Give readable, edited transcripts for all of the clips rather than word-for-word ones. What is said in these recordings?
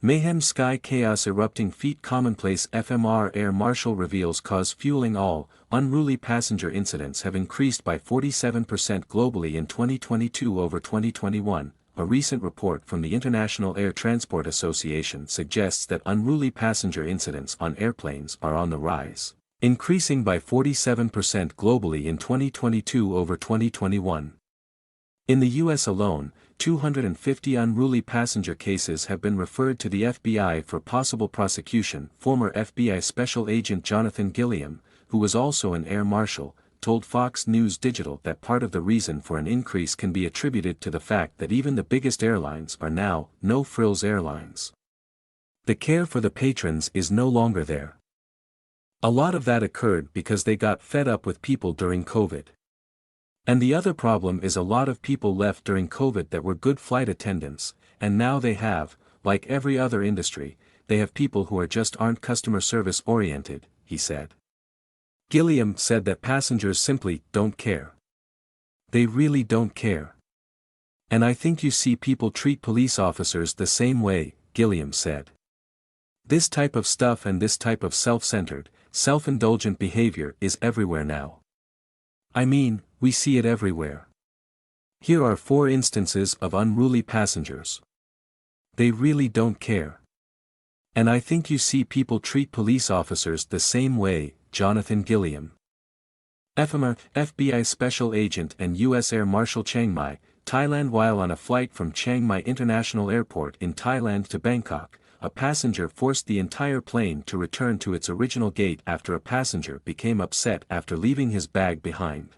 Mayhem Sky Chaos Erupting Feet Commonplace FMR Air Marshal reveals cause fueling all, unruly passenger incidents have increased by 47% globally in 2022 over 2021. A recent report from the International Air Transport Association suggests that unruly passenger incidents on airplanes are on the rise, increasing by 47% globally in 2022 over 2021. In the US alone, 250 unruly passenger cases have been referred to the FBI for possible prosecution. Former FBI Special Agent Jonathan Gilliam, who was also an air marshal, told Fox News Digital that part of the reason for an increase can be attributed to the fact that even the biggest airlines are now no-frills airlines. The care for the patrons is no longer there. A lot of that occurred because they got fed up with people during COVID. And the other problem is a lot of people left during COVID that were good flight attendants, and now they have, like every other industry, they have people who just aren't customer service oriented, he said. Gilliam said that passengers simply don't care. They really don't care. And I think you see people treat police officers the same way, Gilliam said. This type of stuff and this type of self-centered, self-indulgent behavior is everywhere now. I mean, we see it everywhere. Here are 4 instances of unruly passengers. They really don't care. And I think you see people treat police officers the same way, Jonathan Gilliam. FBI Special Agent and U.S. Air Marshal Chiang Mai, Thailand. While on a flight from Chiang Mai International Airport in Thailand to Bangkok, a passenger forced the entire plane to return to its original gate after a passenger became upset after leaving his bag behind.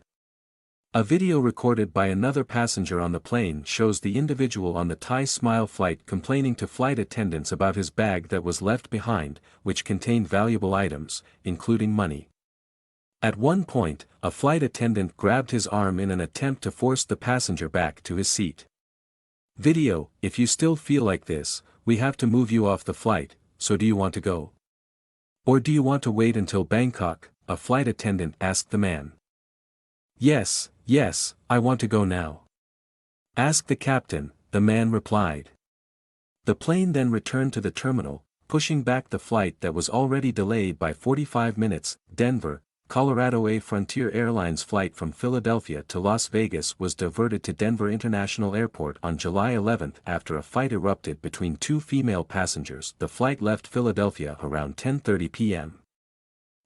A video recorded by another passenger on the plane shows the individual on the Thai Smile flight complaining to flight attendants about his bag that was left behind, which contained valuable items, including money. At one point, a flight attendant grabbed his arm in an attempt to force the passenger back to his seat. Video: If you still feel like this, we have to move you off the flight, so do you want to go? Or do you want to wait until Bangkok? A flight attendant asked the man. Yes, I want to go now. Ask the captain, the man replied. The plane then returned to the terminal, pushing back the flight that was already delayed by 45 minutes. Denver, Colorado. A Frontier Airlines flight from Philadelphia to Las Vegas was diverted to Denver International Airport on July 11 after a fight erupted between 2 female passengers. The flight left Philadelphia around 10:30 p.m.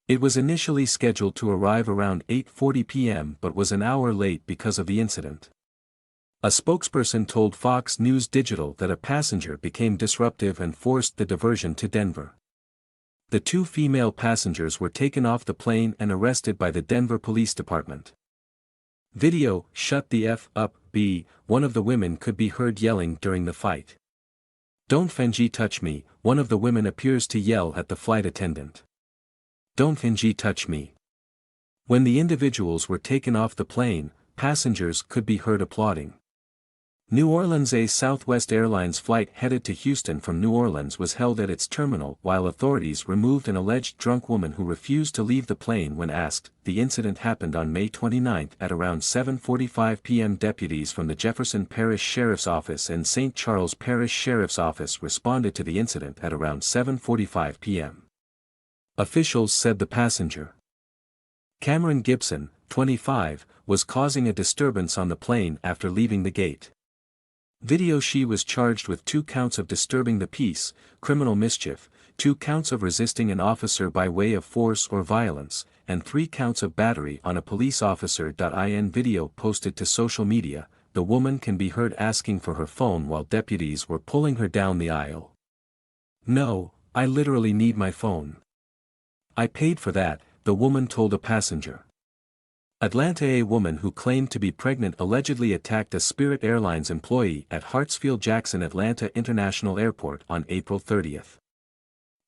It was initially scheduled to arrive around 8:40 p.m. but was an hour late because of the incident. A spokesperson told Fox News Digital that a passenger became disruptive and forced the diversion to Denver. The 2 female passengers were taken off the plane and arrested by the Denver Police Department. Video: Shut the F up, B. One of the women could be heard yelling during the fight. Don't Fenji touch me, one of the women appears to yell at the flight attendant. Don't Fenji touch me. When the individuals were taken off the plane, passengers could be heard applauding. New Orleans. A Southwest Airlines flight headed to Houston from New Orleans was held at its terminal while authorities removed an alleged drunk woman who refused to leave the plane when asked. The incident happened on May 29 at around 7:45 p.m. Deputies from the Jefferson Parish Sheriff's Office and St. Charles Parish Sheriff's Office responded to the incident at around 7:45 p.m. Officials said the passenger, Cameron Gibson, 25, was causing a disturbance on the plane after leaving the gate. Video: She was charged with 2 counts of disturbing the peace, criminal mischief, 2 counts of resisting an officer by way of force or violence, and 3 counts of battery on a police officer. In video posted to social media, the woman can be heard asking for her phone while deputies were pulling her down the aisle. No, I literally need my phone. I paid for that, the woman told a passenger. Atlanta. A woman who claimed to be pregnant allegedly attacked a Spirit Airlines employee at Hartsfield-Jackson Atlanta International Airport on April 30.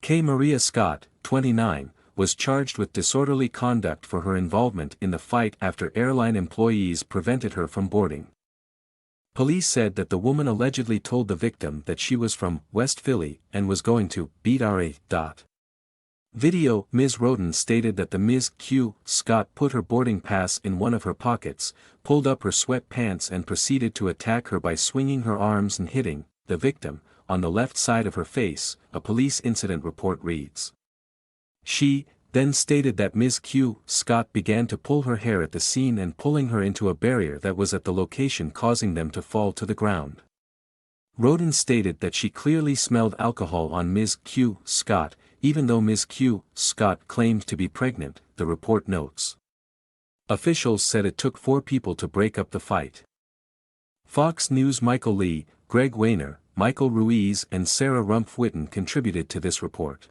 K. Maria Scott, 29, was charged with disorderly conduct for her involvement in the fight after airline employees prevented her from boarding. Police said that the woman allegedly told the victim that she was from West Philly and was going to beat RA. Video: Ms. Roden stated that the Ms. Q. Scott put her boarding pass in one of her pockets, pulled up her sweatpants and proceeded to attack her by swinging her arms and hitting the victim on the left side of her face, a police incident report reads. She then stated that Ms. Q. Scott began to pull her hair at the scene and pulling her into a barrier that was at the location, causing them to fall to the ground. Roden stated that she clearly smelled alcohol on Ms. Q. Scott, even though Ms. Q. Scott claimed to be pregnant, the report notes. Officials said it took 4 people to break up the fight. Fox News' Michael Lee, Greg Wayner, Michael Ruiz and Sarah Rumpf-Witten contributed to this report.